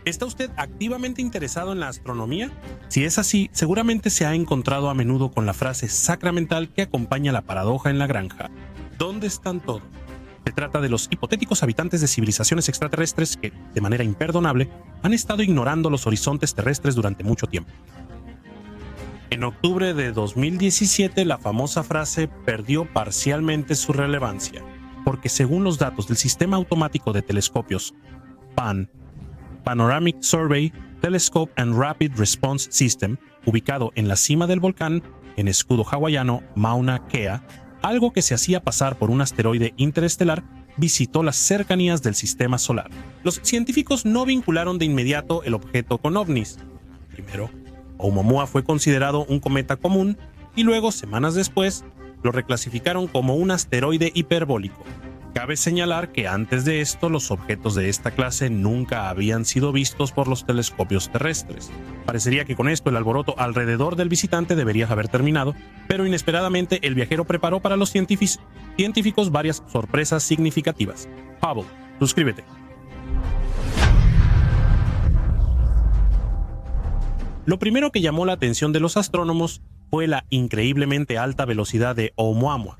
¿Está usted activamente interesado en la astronomía? Si es así, seguramente se ha encontrado a menudo con la frase sacramental que acompaña la paradoja en la granja. ¿Dónde están todos? Se trata de los hipotéticos habitantes de civilizaciones extraterrestres que, de manera imperdonable, han estado ignorando los horizontes terrestres durante mucho tiempo. En octubre de 2017, la famosa frase perdió parcialmente su relevancia, porque según los datos del Sistema Automático de Telescopios PAN, Panoramic Survey Telescope and Rapid Response System, ubicado en la cima del volcán, en escudo hawaiano Mauna Kea, algo que se hacía pasar por un asteroide interestelar, visitó las cercanías del sistema solar. Los científicos no vincularon de inmediato el objeto con ovnis. Primero, Oumuamua fue considerado un cometa común y luego, semanas después, lo reclasificaron como un asteroide hiperbólico. Cabe señalar que antes de esto los objetos de esta clase nunca habían sido vistos por los telescopios terrestres. Parecería que con esto el alboroto alrededor del visitante debería haber terminado, pero inesperadamente el viajero preparó para los científicos varias sorpresas significativas. Hubble, suscríbete. Lo primero que llamó la atención de los astrónomos fue la increíblemente alta velocidad de Oumuamua.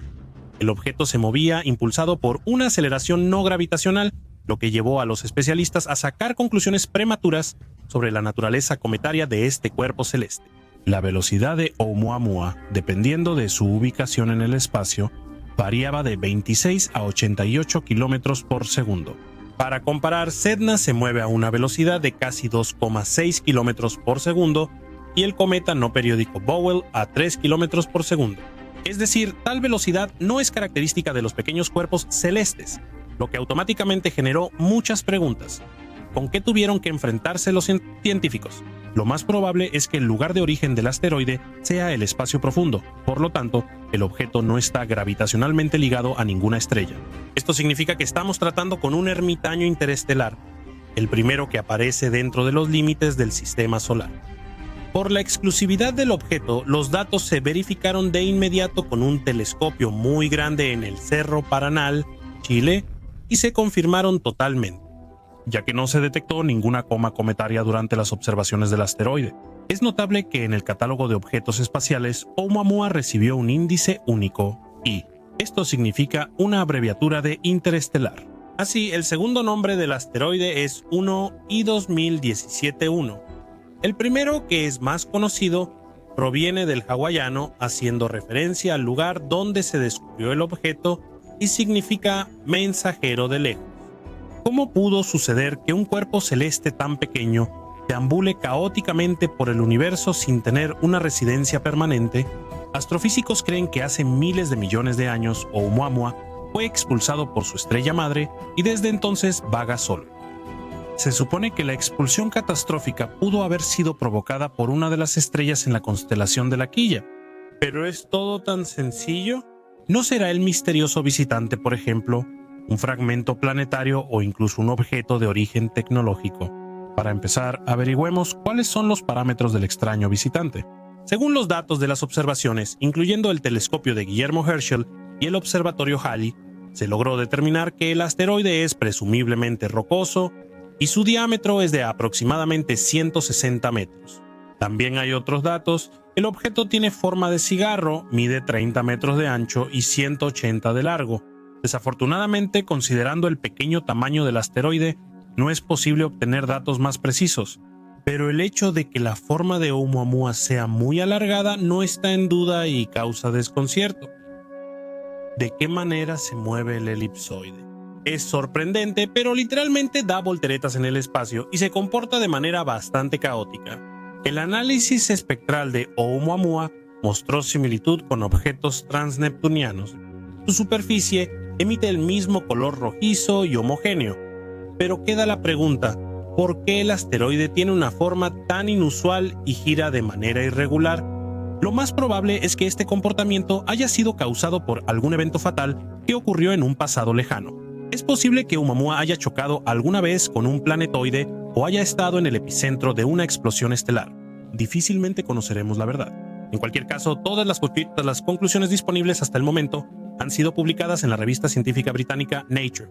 El objeto se movía impulsado por una aceleración no gravitacional, lo que llevó a los especialistas a sacar conclusiones prematuras sobre la naturaleza cometaria de este cuerpo celeste. La velocidad de Oumuamua, dependiendo de su ubicación en el espacio, variaba de 26 a 88 kilómetros por segundo. Para comparar, Sedna se mueve a una velocidad de casi 2,6 kilómetros por segundo y el cometa no periódico Bowl a 3 kilómetros por segundo. Es decir, tal velocidad no es característica de los pequeños cuerpos celestes, lo que automáticamente generó muchas preguntas. ¿Con qué tuvieron que enfrentarse los científicos? Lo más probable es que el lugar de origen del asteroide sea el espacio profundo, por lo tanto, el objeto no está gravitacionalmente ligado a ninguna estrella. Esto significa que estamos tratando con un ermitaño interestelar, el primero que aparece dentro de los límites del sistema solar. Por la exclusividad del objeto, los datos se verificaron de inmediato con un telescopio muy grande en el Cerro Paranal, Chile, y se confirmaron totalmente, ya que no se detectó ninguna coma cometaria durante las observaciones del asteroide. Es notable que en el catálogo de objetos espaciales, Oumuamua recibió un índice único, I. Esto significa una abreviatura de interestelar. Así, el segundo nombre del asteroide es 1I2017-1. El primero, que es más conocido, proviene del hawaiano, haciendo referencia al lugar donde se descubrió el objeto y significa mensajero de lejos. ¿Cómo pudo suceder que un cuerpo celeste tan pequeño deambule caóticamente por el universo sin tener una residencia permanente? Astrofísicos creen que hace miles de millones de años Oumuamua fue expulsado por su estrella madre y desde entonces vaga solo. Se supone que la expulsión catastrófica pudo haber sido provocada por una de las estrellas en la constelación de la Quilla. ¿Pero es todo tan sencillo? ¿No será el misterioso visitante, por ejemplo, un fragmento planetario o incluso un objeto de origen tecnológico? Para empezar, averigüemos cuáles son los parámetros del extraño visitante. Según los datos de las observaciones, incluyendo el telescopio de Guillermo Herschel y el observatorio Halley, se logró determinar que el asteroide es presumiblemente rocoso y su diámetro es de aproximadamente 160 metros. También hay otros datos. El objeto tiene forma de cigarro, mide 30 metros de ancho y 180 de largo. Desafortunadamente, considerando el pequeño tamaño del asteroide, no es posible obtener datos más precisos. Pero el hecho de que la forma de Oumuamua sea muy alargada no está en duda y causa desconcierto. ¿De qué manera se mueve el elipsoide? Es sorprendente, pero literalmente da volteretas en el espacio y se comporta de manera bastante caótica. El análisis espectral de Oumuamua mostró similitud con objetos transneptunianos. Su superficie emite el mismo color rojizo y homogéneo. Pero queda la pregunta, ¿por qué el asteroide tiene una forma tan inusual y gira de manera irregular? Lo más probable es que este comportamiento haya sido causado por algún evento fatal que ocurrió en un pasado lejano. Es posible que Oumuamua haya chocado alguna vez con un planetoide o haya estado en el epicentro de una explosión estelar. Difícilmente conoceremos la verdad. En cualquier caso, todas las conclusiones disponibles hasta el momento han sido publicadas en la revista científica británica Nature.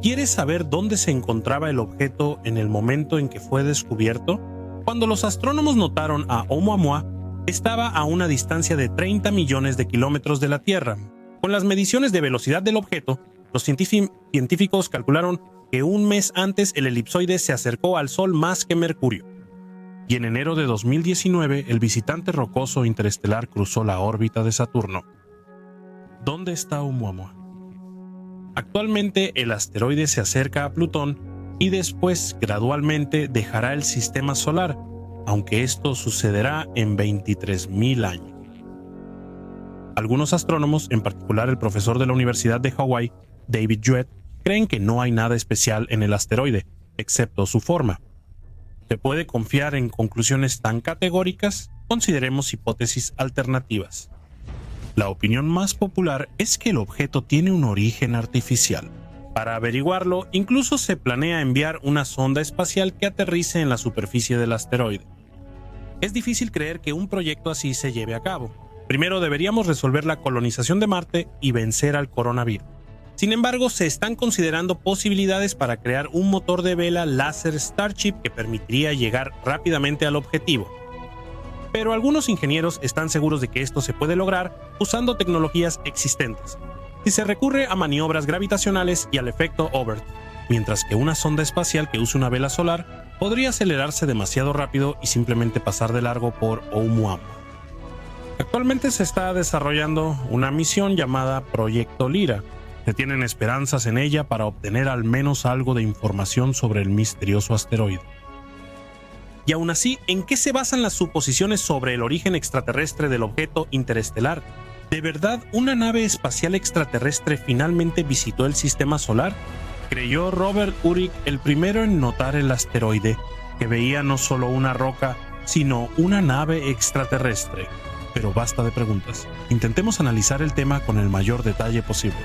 ¿Quieres saber dónde se encontraba el objeto en el momento en que fue descubierto? Cuando los astrónomos notaron a Oumuamua, estaba a una distancia de 30 millones de kilómetros de la Tierra. Con las mediciones de velocidad del objeto, los científicos calcularon que un mes antes el elipsoide se acercó al Sol más que Mercurio. Y en enero de 2019, el visitante rocoso interestelar cruzó la órbita de Saturno. ¿Dónde está Oumuamua? Actualmente el asteroide se acerca a Plutón y después gradualmente dejará el sistema solar, aunque esto sucederá en 23.000 años. Algunos astrónomos, en particular el profesor de la Universidad de Hawái, David Jewett, creen que no hay nada especial en el asteroide, excepto su forma. ¿Se puede confiar en conclusiones tan categóricas? Consideremos hipótesis alternativas. La opinión más popular es que el objeto tiene un origen artificial. Para averiguarlo, incluso se planea enviar una sonda espacial que aterrice en la superficie del asteroide. Es difícil creer que un proyecto así se lleve a cabo. Primero deberíamos resolver la colonización de Marte y vencer al coronavirus. Sin embargo, se están considerando posibilidades para crear un motor de vela láser Starship que permitiría llegar rápidamente al objetivo. Pero algunos ingenieros están seguros de que esto se puede lograr usando tecnologías existentes, si se recurre a maniobras gravitacionales y al efecto Oberth, mientras que una sonda espacial que use una vela solar podría acelerarse demasiado rápido y simplemente pasar de largo por Oumuamua. Actualmente se está desarrollando una misión llamada Proyecto Lyra. Se tienen esperanzas en ella para obtener al menos algo de información sobre el misterioso asteroide. Y aún así, ¿en qué se basan las suposiciones sobre el origen extraterrestre del objeto interestelar? ¿De verdad una nave espacial extraterrestre finalmente visitó el sistema solar? Creyó Robert Urich el primero en notar el asteroide, que veía no solo una roca, sino una nave extraterrestre. Pero basta de preguntas. Intentemos analizar el tema con el mayor detalle posible.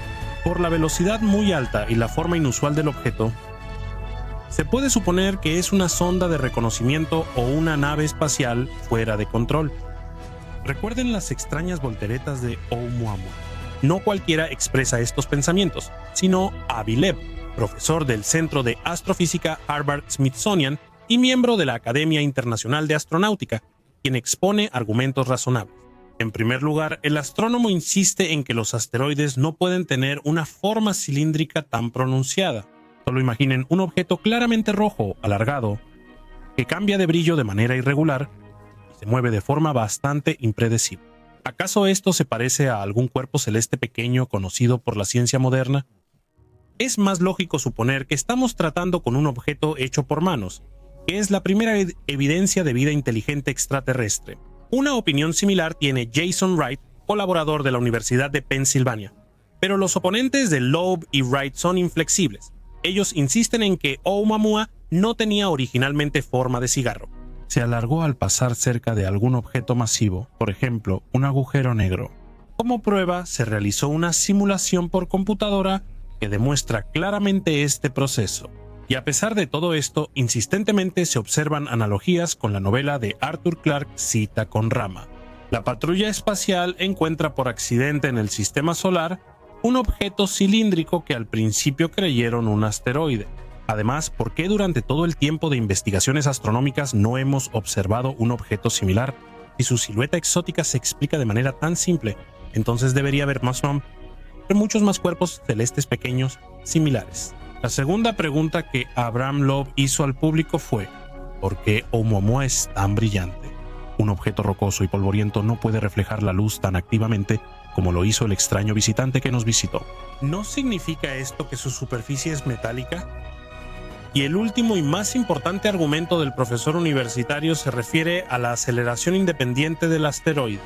Por la velocidad muy alta y la forma inusual del objeto, se puede suponer que es una sonda de reconocimiento o una nave espacial fuera de control. Recuerden las extrañas volteretas de Oumuamua. No cualquiera expresa estos pensamientos, sino Avi Loeb, profesor del Centro de Astrofísica Harvard-Smithsonian y miembro de la Academia Internacional de Astronáutica, quien expone argumentos razonables. En primer lugar, el astrónomo insiste en que los asteroides no pueden tener una forma cilíndrica tan pronunciada. Solo imaginen un objeto claramente rojo, alargado, que cambia de brillo de manera irregular y se mueve de forma bastante impredecible. ¿Acaso esto se parece a algún cuerpo celeste pequeño conocido por la ciencia moderna? Es más lógico suponer que estamos tratando con un objeto hecho por manos, que es la primera evidencia de vida inteligente extraterrestre. Una opinión similar tiene Jason Wright, colaborador de la Universidad de Pensilvania. Pero los oponentes de Loeb y Wright son inflexibles. Ellos insisten en que Oumuamua no tenía originalmente forma de cigarro. Se alargó al pasar cerca de algún objeto masivo, por ejemplo, un agujero negro. Como prueba, se realizó una simulación por computadora que demuestra claramente este proceso. Y a pesar de todo esto, insistentemente se observan analogías con la novela de Arthur Clarke Cita con Rama. La patrulla espacial encuentra por accidente en el sistema solar un objeto cilíndrico que al principio creyeron un asteroide. Además, ¿por qué durante todo el tiempo de investigaciones astronómicas no hemos observado un objeto similar? Si su silueta exótica se explica de manera tan simple, entonces debería haber muchos más cuerpos celestes pequeños similares. La segunda pregunta que Abraham Loeb hizo al público fue: ¿por qué Oumuamua es tan brillante? Un objeto rocoso y polvoriento no puede reflejar la luz tan activamente como lo hizo el extraño visitante que nos visitó. ¿No significa esto que su superficie es metálica? Y el último y más importante argumento del profesor universitario se refiere a la aceleración independiente del asteroide.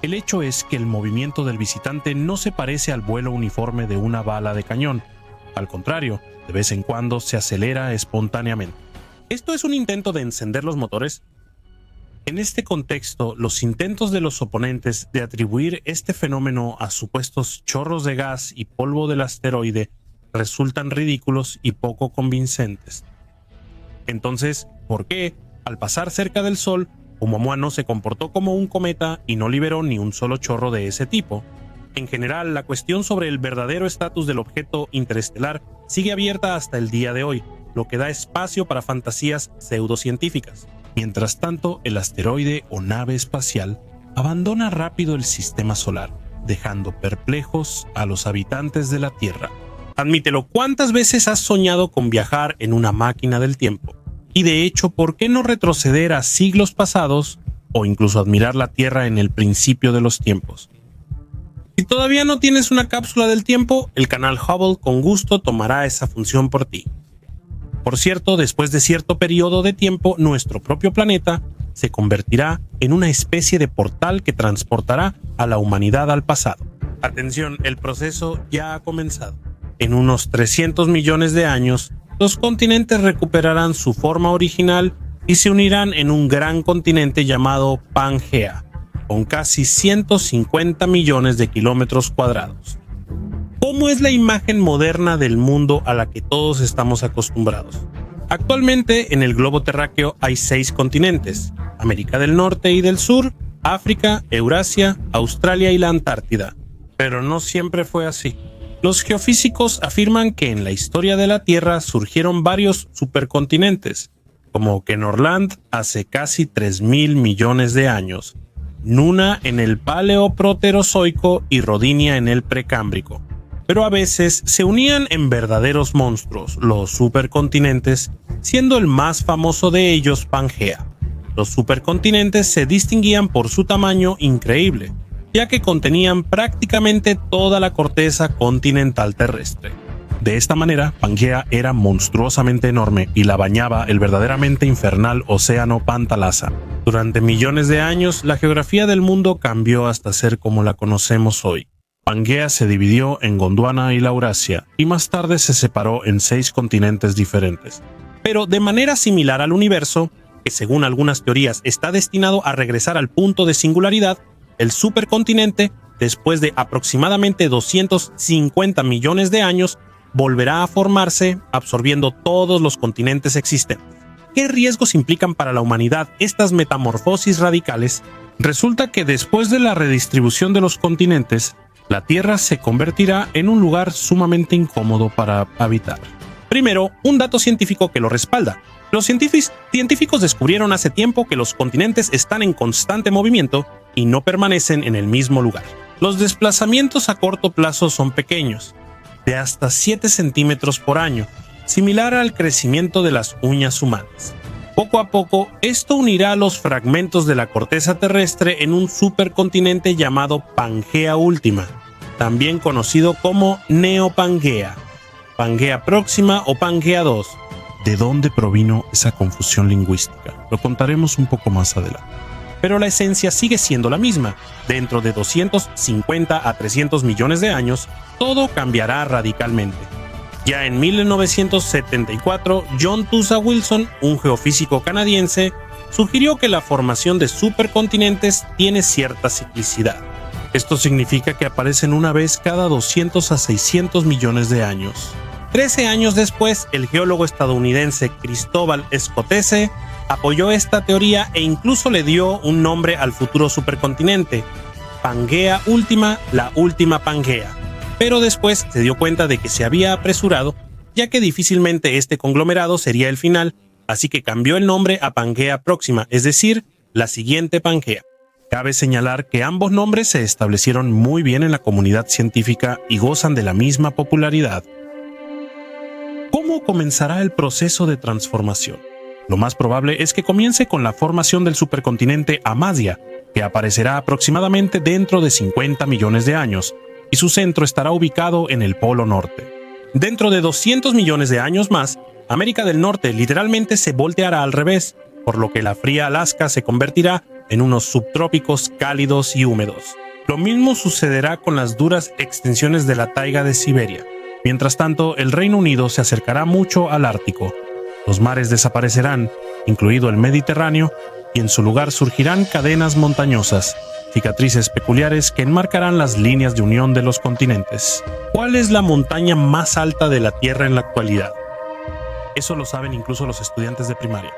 El hecho es que el movimiento del visitante no se parece al vuelo uniforme de una bala de cañón. Al contrario, de vez en cuando se acelera espontáneamente. ¿Esto es un intento de encender los motores? En este contexto, los intentos de los oponentes de atribuir este fenómeno a supuestos chorros de gas y polvo del asteroide resultan ridículos y poco convincentes. Entonces, ¿por qué, al pasar cerca del Sol, Oumuamua no se comportó como un cometa y no liberó ni un solo chorro de ese tipo? En general, la cuestión sobre el verdadero estatus del objeto interestelar sigue abierta hasta el día de hoy, lo que da espacio para fantasías pseudocientíficas. Mientras tanto, el asteroide o nave espacial abandona rápido el sistema solar, dejando perplejos a los habitantes de la Tierra. Admítelo, ¿cuántas veces has soñado con viajar en una máquina del tiempo? Y de hecho, ¿por qué no retroceder a siglos pasados o incluso admirar la Tierra en el principio de los tiempos? Si todavía no tienes una cápsula del tiempo, el canal Hubble con gusto tomará esa función por ti. Por cierto, después de cierto periodo de tiempo, nuestro propio planeta se convertirá en una especie de portal que transportará a la humanidad al pasado. Atención, el proceso ya ha comenzado. En unos 300 millones de años, los continentes recuperarán su forma original y se unirán en un gran continente llamado Pangea, con casi 150 millones de kilómetros cuadrados. ¿Cómo es la imagen moderna del mundo a la que todos estamos acostumbrados? Actualmente en el globo terráqueo hay 6 continentes: América del Norte y del Sur, África, Eurasia, Australia y la Antártida. Pero no siempre fue así. Los geofísicos afirman que en la historia de la Tierra surgieron varios supercontinentes, como Kenorland hace casi 3.000 millones de años, Nuna en el Paleoproterozoico y Rodinia en el Precámbrico. Pero a veces se unían en verdaderos monstruos, los supercontinentes, siendo el más famoso de ellos Pangea. Los supercontinentes se distinguían por su tamaño increíble, ya que contenían prácticamente toda la corteza continental terrestre. De esta manera, Pangea era monstruosamente enorme y la bañaba el verdaderamente infernal océano Pantalasa. Durante millones de años, la geografía del mundo cambió hasta ser como la conocemos hoy. Pangea se dividió en Gondwana y Laurasia, y más tarde se separó en 6 continentes diferentes. Pero de manera similar al universo, que según algunas teorías está destinado a regresar al punto de singularidad, el supercontinente, después de aproximadamente 250 millones de años, volverá a formarse, absorbiendo todos los continentes existentes. ¿Qué riesgos implican para la humanidad estas metamorfosis radicales? Resulta que después de la redistribución de los continentes, la Tierra se convertirá en un lugar sumamente incómodo para habitar. Primero, un dato científico que lo respalda. Los científicos descubrieron hace tiempo que los continentes están en constante movimiento y no permanecen en el mismo lugar. Los desplazamientos a corto plazo son pequeños, de hasta 7 centímetros por año, similar al crecimiento de las uñas humanas. Poco a poco, esto unirá los fragmentos de la corteza terrestre en un supercontinente llamado Pangea Última, también conocido como Neopangea, Pangea Próxima o Pangea 2. ¿De dónde provino esa confusión lingüística? Lo contaremos un poco más adelante. Pero la esencia sigue siendo la misma. Dentro de 250 a 300 millones de años, todo cambiará radicalmente. Ya en 1974, John Tusa Wilson, un geofísico canadiense, sugirió que la formación de supercontinentes tiene cierta ciclicidad. Esto significa que aparecen una vez cada 200 a 600 millones de años. 13 años después, el geólogo estadounidense Cristóbal Scotese apoyó esta teoría e incluso le dio un nombre al futuro supercontinente, Pangea Última, la última Pangea. Pero después se dio cuenta de que se había apresurado, ya que difícilmente este conglomerado sería el final, así que cambió el nombre a Pangea Próxima, es decir, la siguiente Pangea. Cabe señalar que ambos nombres se establecieron muy bien en la comunidad científica y gozan de la misma popularidad. ¿Cómo comenzará el proceso de transformación? Lo más probable es que comience con la formación del supercontinente Amasya, que aparecerá aproximadamente dentro de 50 millones de años, y su centro estará ubicado en el Polo Norte. Dentro de 200 millones de años más, América del Norte literalmente se volteará al revés, por lo que la fría Alaska se convertirá en unos subtrópicos cálidos y húmedos. Lo mismo sucederá con las duras extensiones de la taiga de Siberia. Mientras tanto, el Reino Unido se acercará mucho al Ártico. Los mares desaparecerán, incluido el Mediterráneo, y en su lugar surgirán cadenas montañosas, cicatrices peculiares que enmarcarán las líneas de unión de los continentes. ¿Cuál es la montaña más alta de la Tierra en la actualidad? Eso lo saben incluso los estudiantes de primaria.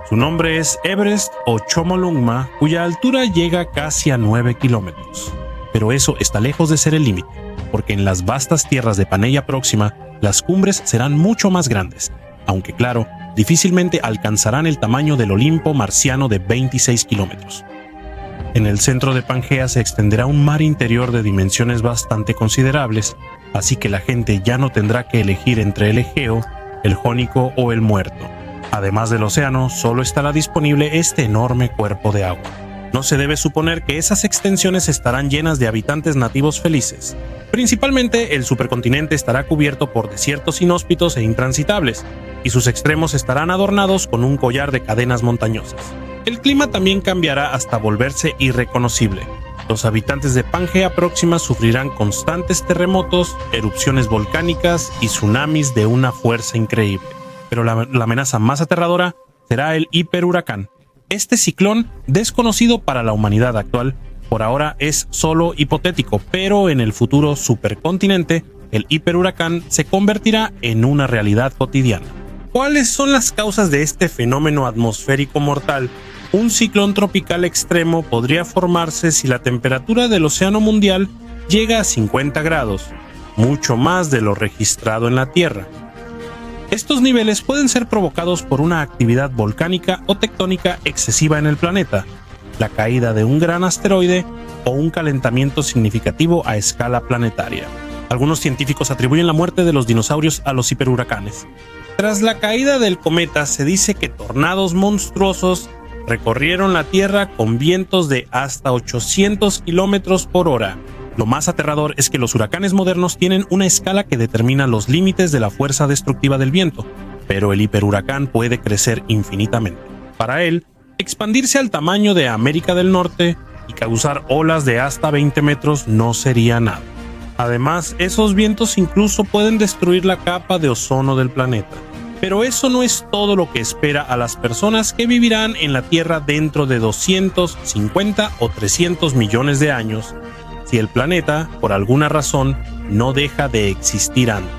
Su nombre es Everest o Chomolungma, cuya altura llega casi a 9 kilómetros. Pero eso está lejos de ser el límite, porque en las vastas tierras de Pangaea Próxima, las cumbres serán mucho más grandes, aunque claro, difícilmente alcanzarán el tamaño del Olimpo marciano de 26 kilómetros. En el centro de Pangaea se extenderá un mar interior de dimensiones bastante considerables, así que la gente ya no tendrá que elegir entre el Egeo, el Jónico o el Muerto. Además del océano, solo estará disponible este enorme cuerpo de agua. No se debe suponer que esas extensiones estarán llenas de habitantes nativos felices. Principalmente, el supercontinente estará cubierto por desiertos inhóspitos e intransitables, y sus extremos estarán adornados con un collar de cadenas montañosas. El clima también cambiará hasta volverse irreconocible. Los habitantes de Pangaea Próxima sufrirán constantes terremotos, erupciones volcánicas y tsunamis de una fuerza increíble. Pero la amenaza más aterradora será el hiperhuracán. Este ciclón, desconocido para la humanidad actual, por ahora es solo hipotético, pero en el futuro supercontinente, el hiperhuracán se convertirá en una realidad cotidiana. ¿Cuáles son las causas de este fenómeno atmosférico mortal? Un ciclón tropical extremo podría formarse si la temperatura del océano mundial llega a 50 grados, mucho más de lo registrado en la Tierra. Estos niveles pueden ser provocados por una actividad volcánica o tectónica excesiva en el planeta, la caída de un gran asteroide o un calentamiento significativo a escala planetaria. Algunos científicos atribuyen la muerte de los dinosaurios a los hiperhuracanes. Tras la caída del cometa, se dice que tornados monstruosos recorrieron la Tierra con vientos de hasta 800 kilómetros por hora. Lo más aterrador es que los huracanes modernos tienen una escala que determina los límites de la fuerza destructiva del viento, pero el hiperhuracán puede crecer infinitamente. Para él, expandirse al tamaño de América del Norte y causar olas de hasta 20 metros no sería nada. Además, esos vientos incluso pueden destruir la capa de ozono del planeta. Pero eso no es todo lo que espera a las personas que vivirán en la Tierra dentro de 250 o 300 millones de años, si el planeta, por alguna razón, no deja de existir antes.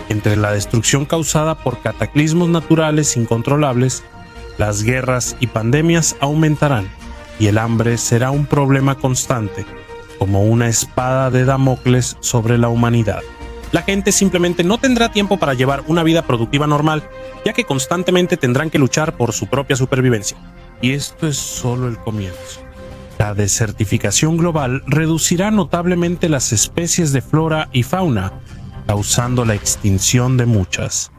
Entre la destrucción causada por cataclismos naturales incontrolables, las guerras y pandemias aumentarán, y el hambre será un problema constante, como una espada de Damocles sobre la humanidad. La gente simplemente no tendrá tiempo para llevar una vida productiva normal, ya que constantemente tendrán que luchar por su propia supervivencia. Y esto es solo el comienzo. La desertificación global reducirá notablemente las especies de flora y fauna, causando la extinción de muchas.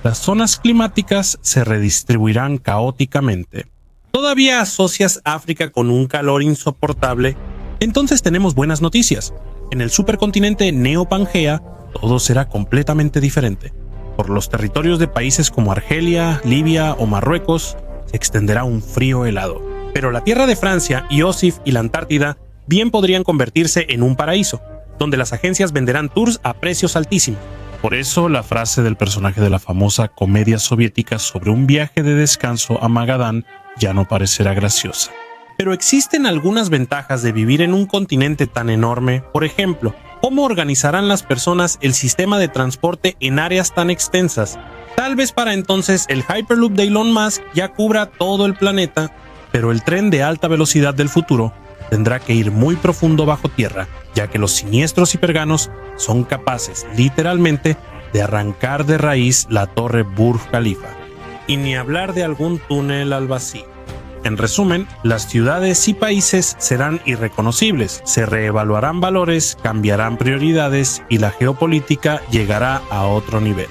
Las zonas climáticas se redistribuirán caóticamente. ¿Todavía asocias África con un calor insoportable? Entonces tenemos buenas noticias. En el supercontinente Neo-Pangaea, todo será completamente diferente. Por los territorios de países como Argelia, Libia o Marruecos, se extenderá un frío helado. Pero la tierra de Francia, Iosif y la Antártida bien podrían convertirse en un paraíso, donde las agencias venderán tours a precios altísimos. Por eso la frase del personaje de la famosa comedia soviética sobre un viaje de descanso a Magadán ya no parecerá graciosa. Pero existen algunas ventajas de vivir en un continente tan enorme. Por ejemplo, ¿cómo organizarán las personas el sistema de transporte en áreas tan extensas? Tal vez para entonces el Hyperloop de Elon Musk ya cubra todo el planeta, pero el tren de alta velocidad del futuro tendrá que ir muy profundo bajo tierra, ya que los siniestros hiperganos son capaces, literalmente, de arrancar de raíz la torre Burj Khalifa. Y ni hablar de algún túnel al vacío. En resumen, las ciudades y países serán irreconocibles, se reevaluarán valores, cambiarán prioridades y la geopolítica llegará a otro nivel.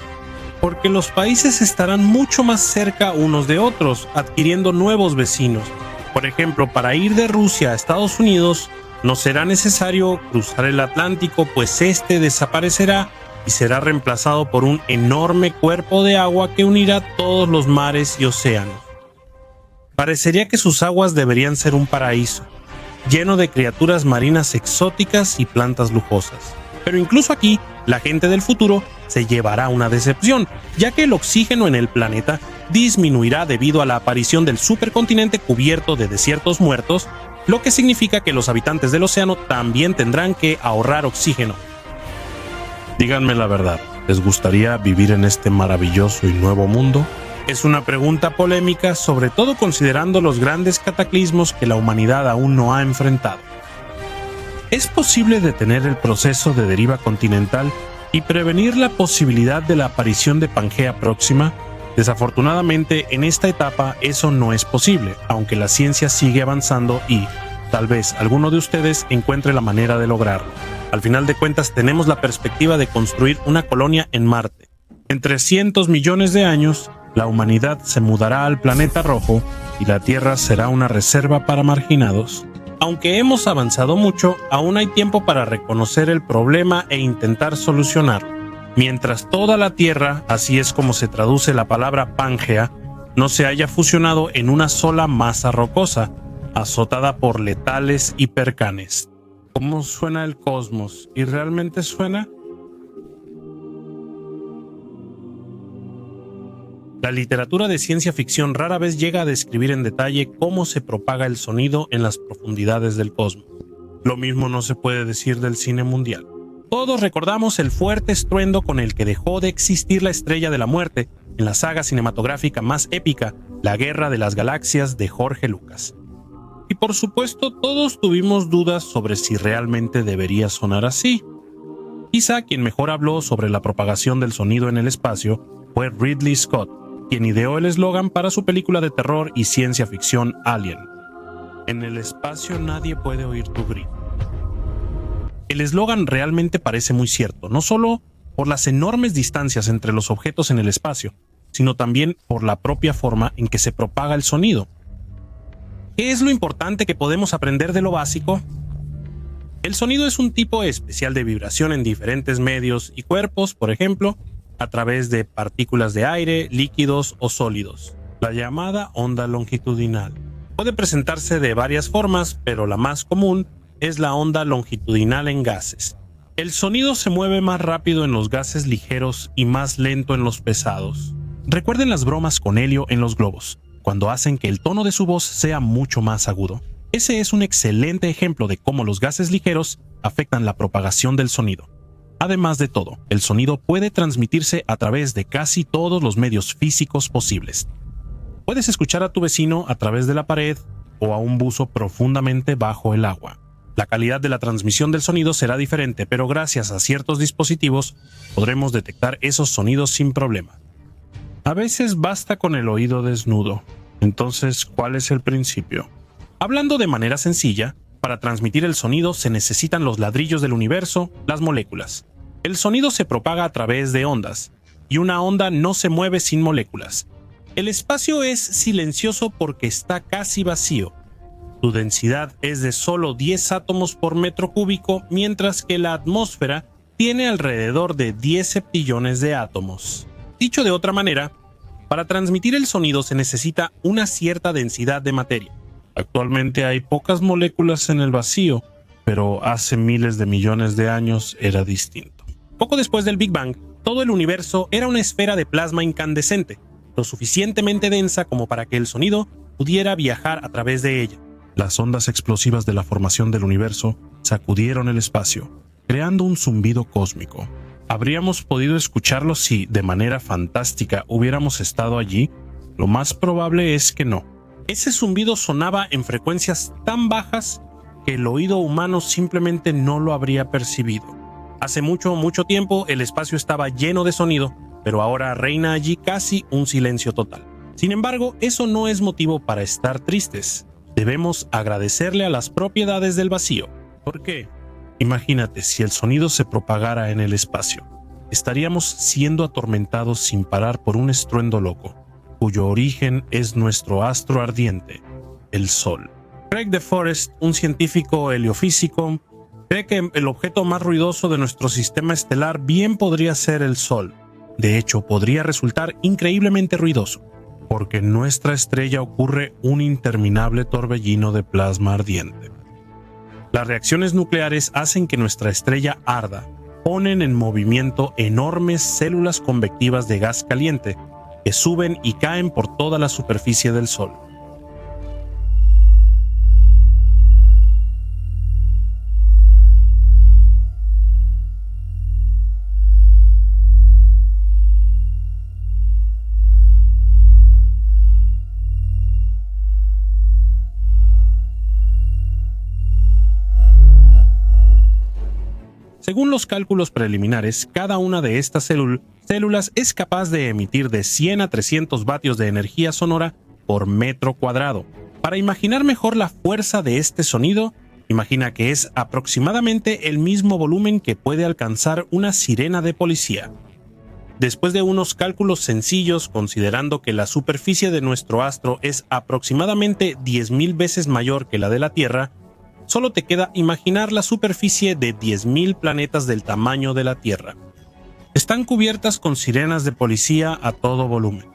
Porque los países estarán mucho más cerca unos de otros, adquiriendo nuevos vecinos. Por ejemplo, para ir de Rusia a Estados Unidos, no será necesario cruzar el Atlántico, pues este desaparecerá y será reemplazado por un enorme cuerpo de agua que unirá todos los mares y océanos. Parecería que sus aguas deberían ser un paraíso, lleno de criaturas marinas exóticas y plantas lujosas. Pero incluso aquí, la gente del futuro se llevará una decepción, ya que el oxígeno en el planeta disminuirá debido a la aparición del supercontinente cubierto de desiertos muertos, lo que significa que los habitantes del océano también tendrán que ahorrar oxígeno. Díganme la verdad, ¿les gustaría vivir en este maravilloso y nuevo mundo? Es una pregunta polémica, sobre todo considerando los grandes cataclismos que la humanidad aún no ha enfrentado. ¿Es posible detener el proceso de deriva continental y prevenir la posibilidad de la aparición de Pangea próxima? Desafortunadamente, en esta etapa eso no es posible, aunque la ciencia sigue avanzando y, tal vez, alguno de ustedes encuentre la manera de lograrlo. Al final de cuentas, tenemos la perspectiva de construir una colonia en Marte. En 300 millones de años, la humanidad se mudará al planeta rojo y la Tierra será una reserva para marginados. Aunque hemos avanzado mucho, aún hay tiempo para reconocer el problema e intentar solucionarlo. Mientras toda la Tierra, así es como se traduce la palabra Pangea, no se haya fusionado en una sola masa rocosa, azotada por letales hipercanes. ¿Cómo suena el cosmos? ¿Y realmente suena? La literatura de ciencia ficción rara vez llega a describir en detalle cómo se propaga el sonido en las profundidades del cosmos. Lo mismo no se puede decir del cine mundial. Todos recordamos el fuerte estruendo con el que dejó de existir la Estrella de la Muerte en la saga cinematográfica más épica, La Guerra de las Galaxias de Jorge Lucas. Y por supuesto, todos tuvimos dudas sobre si realmente debería sonar así. Quizá quien mejor habló sobre la propagación del sonido en el espacio fue Ridley Scott, quien ideó el eslogan para su película de terror y ciencia ficción Alien. En el espacio nadie puede oír tu grito. El eslogan realmente parece muy cierto, no solo por las enormes distancias entre los objetos en el espacio, sino también por la propia forma en que se propaga el sonido. ¿Qué es lo importante que podemos aprender de lo básico? El sonido es un tipo especial de vibración en diferentes medios y cuerpos, por ejemplo, a través de partículas de aire, líquidos o sólidos, la llamada onda longitudinal. Puede presentarse de varias formas, pero la más común es la onda longitudinal en gases. El sonido se mueve más rápido en los gases ligeros y más lento en los pesados. Recuerden las bromas con helio en los globos, cuando hacen que el tono de su voz sea mucho más agudo. Ese es un excelente ejemplo de cómo los gases ligeros afectan la propagación del sonido. Además de todo, el sonido puede transmitirse a través de casi todos los medios físicos posibles. Puedes escuchar a tu vecino a través de la pared o a un buzo profundamente bajo el agua. La calidad de la transmisión del sonido será diferente, pero gracias a ciertos dispositivos podremos detectar esos sonidos sin problema. A veces basta con el oído desnudo. Entonces, ¿cuál es el principio? Hablando de manera sencilla, para transmitir el sonido se necesitan los ladrillos del universo, las moléculas. El sonido se propaga a través de ondas, y una onda no se mueve sin moléculas. El espacio es silencioso porque está casi vacío. Su densidad es de solo 10 átomos por metro cúbico, mientras que la atmósfera tiene alrededor de 10 septillones de átomos. Dicho de otra manera, para transmitir el sonido se necesita una cierta densidad de materia. Actualmente hay pocas moléculas en el vacío, pero hace miles de millones de años era distinto. Poco después del Big Bang, todo el universo era una esfera de plasma incandescente, lo suficientemente densa como para que el sonido pudiera viajar a través de ella. Las ondas explosivas de la formación del universo sacudieron el espacio, creando un zumbido cósmico. ¿Habríamos podido escucharlo si, de manera fantástica, hubiéramos estado allí? Lo más probable es que no. Ese zumbido sonaba en frecuencias tan bajas que el oído humano simplemente no lo habría percibido. Hace mucho tiempo el espacio estaba lleno de sonido, pero ahora reina allí casi un silencio total. Sin embargo, eso no es motivo para estar tristes. Debemos agradecerle a las propiedades del vacío. ¿Por qué? Imagínate si el sonido se propagara en el espacio. Estaríamos siendo atormentados sin parar por un estruendo loco, cuyo origen es nuestro astro ardiente, el Sol. Craig DeForest, un científico heliofísico, cree que el objeto más ruidoso de nuestro sistema estelar bien podría ser el Sol. De hecho, podría resultar increíblemente ruidoso, porque en nuestra estrella ocurre un interminable torbellino de plasma ardiente. Las reacciones nucleares hacen que nuestra estrella arda, ponen en movimiento enormes células convectivas de gas caliente que suben y caen por toda la superficie del Sol. Según los cálculos preliminares, cada una de estas células es capaz de emitir de 100 a 300 vatios de energía sonora por metro cuadrado. Para imaginar mejor la fuerza de este sonido, imagina que es aproximadamente el mismo volumen que puede alcanzar una sirena de policía. Después de unos cálculos sencillos, considerando que la superficie de nuestro astro es aproximadamente 10.000 veces mayor que la de la Tierra, solo te queda imaginar la superficie de 10.000 planetas del tamaño de la Tierra. Están cubiertas con sirenas de policía a todo volumen.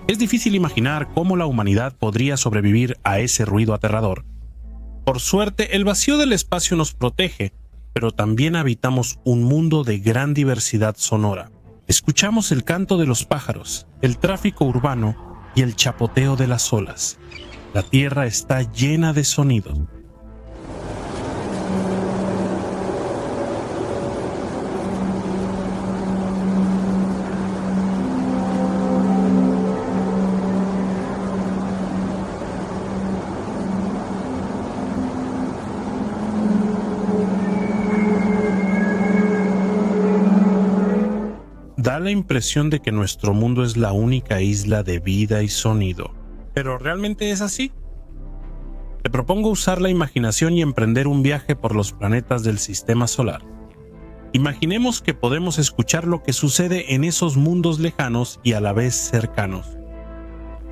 Es difícil imaginar cómo la humanidad podría sobrevivir a ese ruido aterrador. Por suerte, el vacío del espacio nos protege, pero también habitamos un mundo de gran diversidad sonora. Escuchamos el canto de los pájaros, el tráfico urbano y el chapoteo de las olas. La Tierra está llena de sonidos. Da la impresión de que nuestro mundo es la única isla de vida y sonido. ¿Pero realmente es así? Te propongo usar la imaginación y emprender un viaje por los planetas del sistema solar. Imaginemos que podemos escuchar lo que sucede en esos mundos lejanos y a la vez cercanos.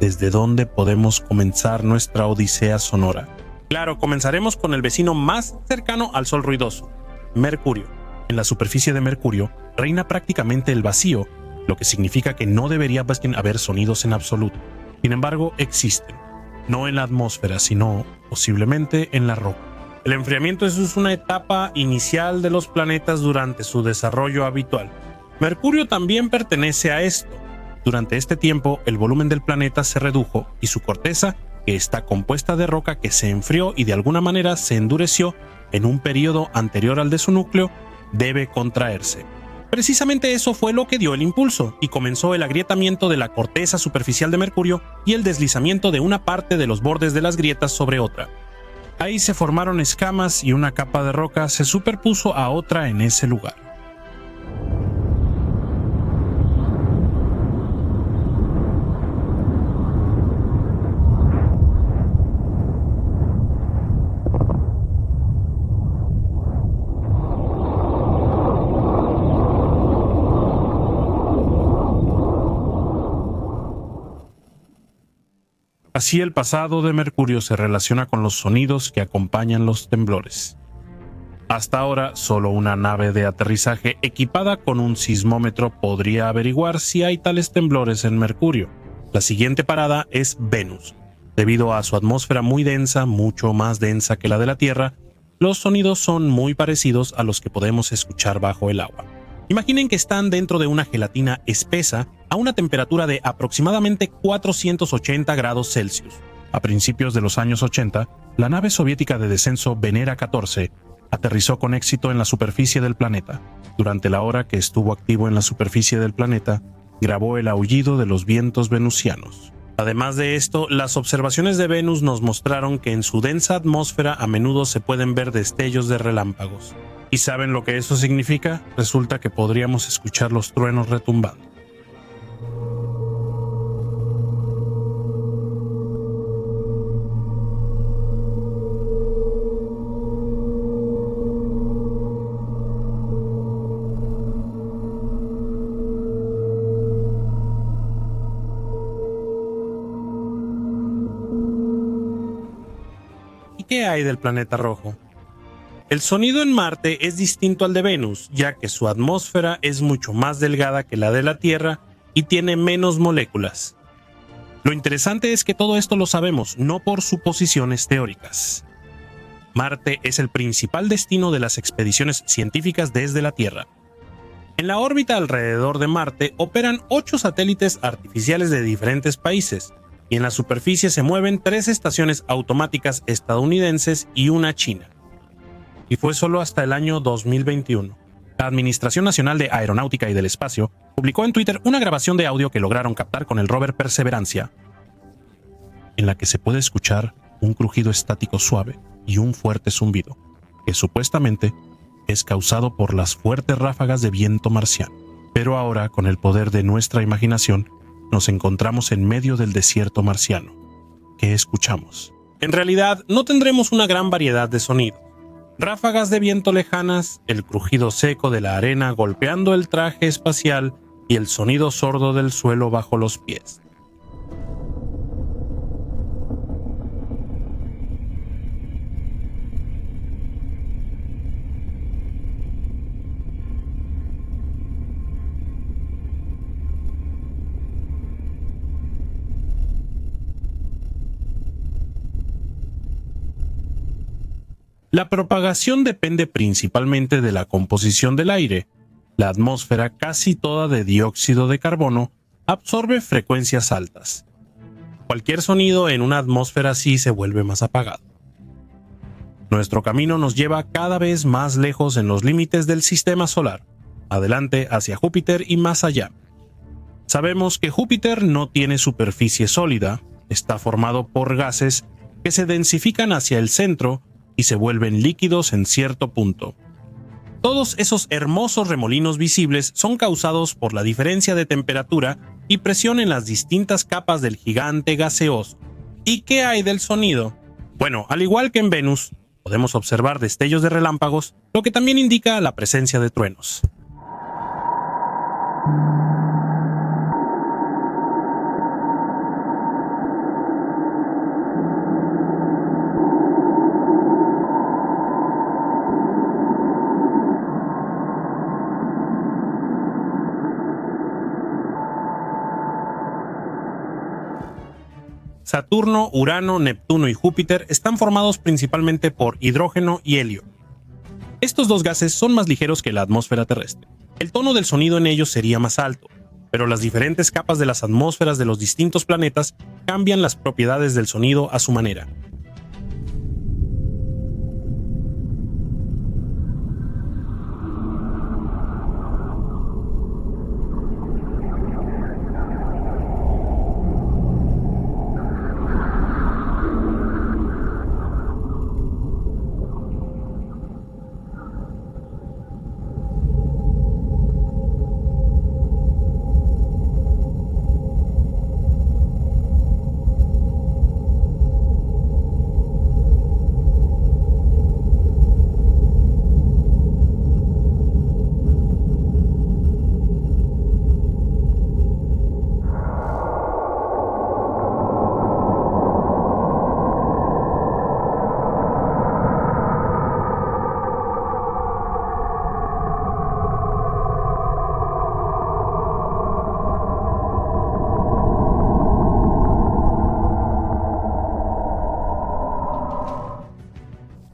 ¿Desde dónde podemos comenzar nuestra odisea sonora? Claro, comenzaremos con el vecino más cercano al Sol ruidoso, Mercurio. En la superficie de Mercurio reina prácticamente el vacío, lo que significa que no debería haber sonidos en absoluto. Sin embargo, existen, no en la atmósfera, sino posiblemente en la roca. El enfriamiento es una etapa inicial de los planetas durante su desarrollo habitual. Mercurio también pertenece a esto. Durante este tiempo, el volumen del planeta se redujo y su corteza, que está compuesta de roca que se enfrió y de alguna manera se endureció en un periodo anterior al de su núcleo, debe contraerse. Precisamente eso fue lo que dio el impulso y comenzó el agrietamiento de la corteza superficial de Mercurio y el deslizamiento de una parte de los bordes de las grietas sobre otra. Ahí se formaron escamas y una capa de roca se superpuso a otra en ese lugar. Así el pasado de Mercurio se relaciona con los sonidos que acompañan los temblores. Hasta ahora, solo una nave de aterrizaje equipada con un sismómetro podría averiguar si hay tales temblores en Mercurio. La siguiente parada es Venus. Debido a su atmósfera muy densa, mucho más densa que la de la Tierra, los sonidos son muy parecidos a los que podemos escuchar bajo el agua. Imaginen que están dentro de una gelatina espesa a una temperatura de aproximadamente 480 grados Celsius. A principios de los años 80, la nave soviética de descenso Venera 14 aterrizó con éxito en la superficie del planeta. Durante la hora que estuvo activo en la superficie del planeta, grabó el aullido de los vientos venusianos. Además de esto, las observaciones de Venus nos mostraron que en su densa atmósfera a menudo se pueden ver destellos de relámpagos. ¿Y saben lo que eso significa? Resulta que podríamos escuchar los truenos retumbando. ¿Y qué hay del planeta rojo? El sonido en Marte es distinto al de Venus, ya que su atmósfera es mucho más delgada que la de la Tierra y tiene menos moléculas. Lo interesante es que todo esto lo sabemos, no por suposiciones teóricas. Marte es el principal destino de las expediciones científicas desde la Tierra. En la órbita alrededor de Marte operan 8 satélites artificiales de diferentes países, y en la superficie se mueven 3 estaciones automáticas estadounidenses y una china. Y fue solo hasta el año 2021. La Administración Nacional de Aeronáutica y del Espacio publicó en Twitter una grabación de audio que lograron captar con el rover Perseverancia, en la que se puede escuchar un crujido estático suave y un fuerte zumbido, que supuestamente es causado por las fuertes ráfagas de viento marciano. Pero ahora, con el poder de nuestra imaginación, nos encontramos en medio del desierto marciano. ¿Qué escuchamos? En realidad, no tendremos una gran variedad de sonidos. Ráfagas de viento lejanas, el crujido seco de la arena golpeando el traje espacial y el sonido sordo del suelo bajo los pies. La propagación depende principalmente de la composición del aire. La atmósfera, casi toda de dióxido de carbono, absorbe frecuencias altas. Cualquier sonido en una atmósfera así se vuelve más apagado. Nuestro camino nos lleva cada vez más lejos en los límites del sistema solar, adelante hacia Júpiter y más allá. Sabemos que Júpiter no tiene superficie sólida, está formado por gases que se densifican hacia el centro y se vuelven líquidos en cierto punto. Todos esos hermosos remolinos visibles son causados por la diferencia de temperatura y presión en las distintas capas del gigante gaseoso. ¿Y qué hay del sonido? Bueno, al igual que en Venus, podemos observar destellos de relámpagos, lo que también indica la presencia de truenos. Saturno, Urano, Neptuno y Júpiter están formados principalmente por hidrógeno y helio. Estos dos gases son más ligeros que la atmósfera terrestre. El tono del sonido en ellos sería más alto, pero las diferentes capas de las atmósferas de los distintos planetas cambian las propiedades del sonido a su manera.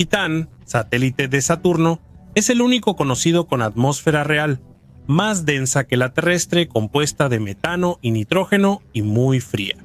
Titán, satélite de Saturno, es el único conocido con atmósfera real, más densa que la terrestre, compuesta de metano y nitrógeno y muy fría.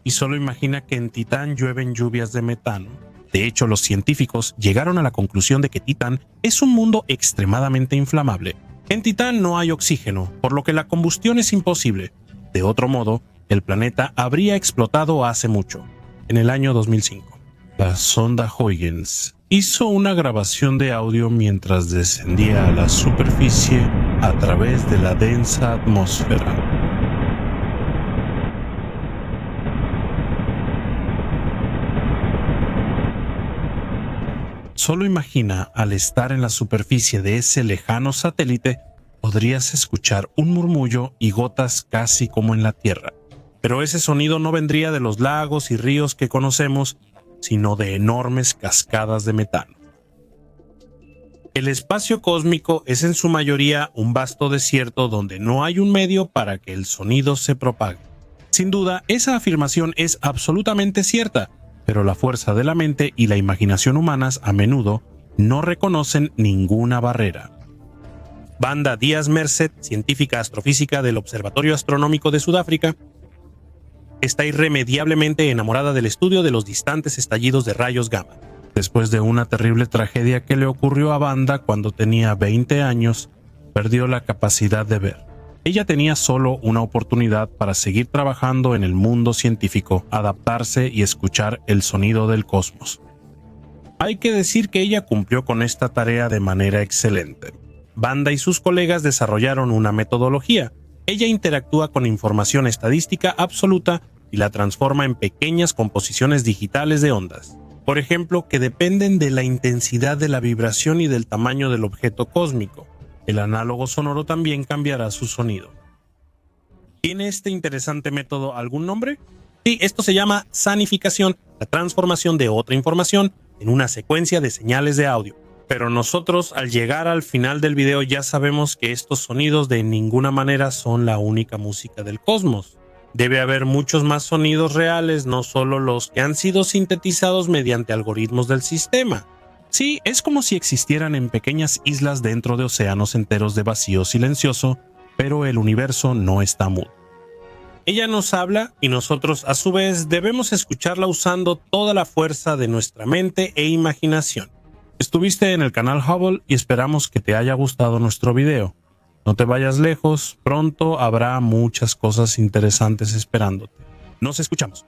Y solo imagina que en Titán llueven lluvias de metano. De hecho, los científicos llegaron a la conclusión de que Titán es un mundo extremadamente inflamable. En Titán no hay oxígeno, por lo que la combustión es imposible. De otro modo, el planeta habría explotado hace mucho, en el año 2005. La sonda Huygens hizo una grabación de audio mientras descendía a la superficie a través de la densa atmósfera. Solo imagina, al estar en la superficie de ese lejano satélite, podrías escuchar un murmullo y gotas casi como en la Tierra. Pero ese sonido no vendría de los lagos y ríos que conocemos, sino de enormes cascadas de metano. El espacio cósmico es en su mayoría un vasto desierto donde no hay un medio para que el sonido se propague. Sin duda, esa afirmación es absolutamente cierta, pero la fuerza de la mente y la imaginación humanas a menudo no reconocen ninguna barrera. Wanda Díaz-Merced, científica astrofísica del Observatorio Astronómico de Sudáfrica, está irremediablemente enamorada del estudio de los distantes estallidos de rayos gamma. Después de una terrible tragedia que le ocurrió a Wanda cuando tenía 20 años, perdió la capacidad de ver. Ella tenía solo una oportunidad para seguir trabajando en el mundo científico, adaptarse y escuchar el sonido del cosmos. Hay que decir que ella cumplió con esta tarea de manera excelente. Banda y sus colegas desarrollaron una metodología. Ella interactúa con información estadística absoluta y la transforma en pequeñas composiciones digitales de ondas, por ejemplo, que dependen de la intensidad de la vibración y del tamaño del objeto cósmico. El análogo sonoro también cambiará su sonido. ¿Tiene este interesante método algún nombre? Sí, esto se llama sanificación, la transformación de otra información en una secuencia de señales de audio. Pero nosotros, al llegar al final del video, ya sabemos que estos sonidos de ninguna manera son la única música del cosmos. Debe haber muchos más sonidos reales, no solo los que han sido sintetizados mediante algoritmos del sistema. Sí, es como si existieran en pequeñas islas dentro de océanos enteros de vacío silencioso, pero el universo no está mudo. Ella nos habla y nosotros a su vez debemos escucharla usando toda la fuerza de nuestra mente e imaginación. Estuviste en el canal Hubble y esperamos que te haya gustado nuestro video. No te vayas lejos, pronto habrá muchas cosas interesantes esperándote. Nos escuchamos.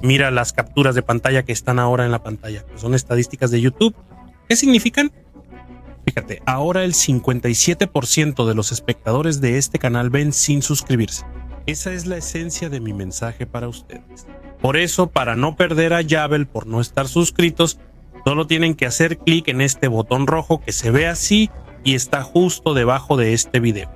Mira las capturas de pantalla que están ahora en la pantalla, que son estadísticas de YouTube. ¿Qué significan? Fíjate, ahora el 57% de los espectadores de este canal ven sin suscribirse. Esa es la esencia de mi mensaje para ustedes. Por eso, para no perder a Yabel por no estar suscritos, solo tienen que hacer clic en este botón rojo que se ve así y está justo debajo de este video.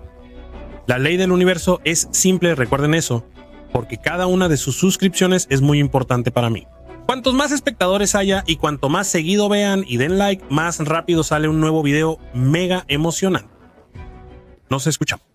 La ley del universo es simple, recuerden eso, porque cada una de sus suscripciones es muy importante para mí. Cuantos más espectadores haya y cuanto más seguido vean y den like, más rápido sale un nuevo video mega emocionante. Nos escuchamos.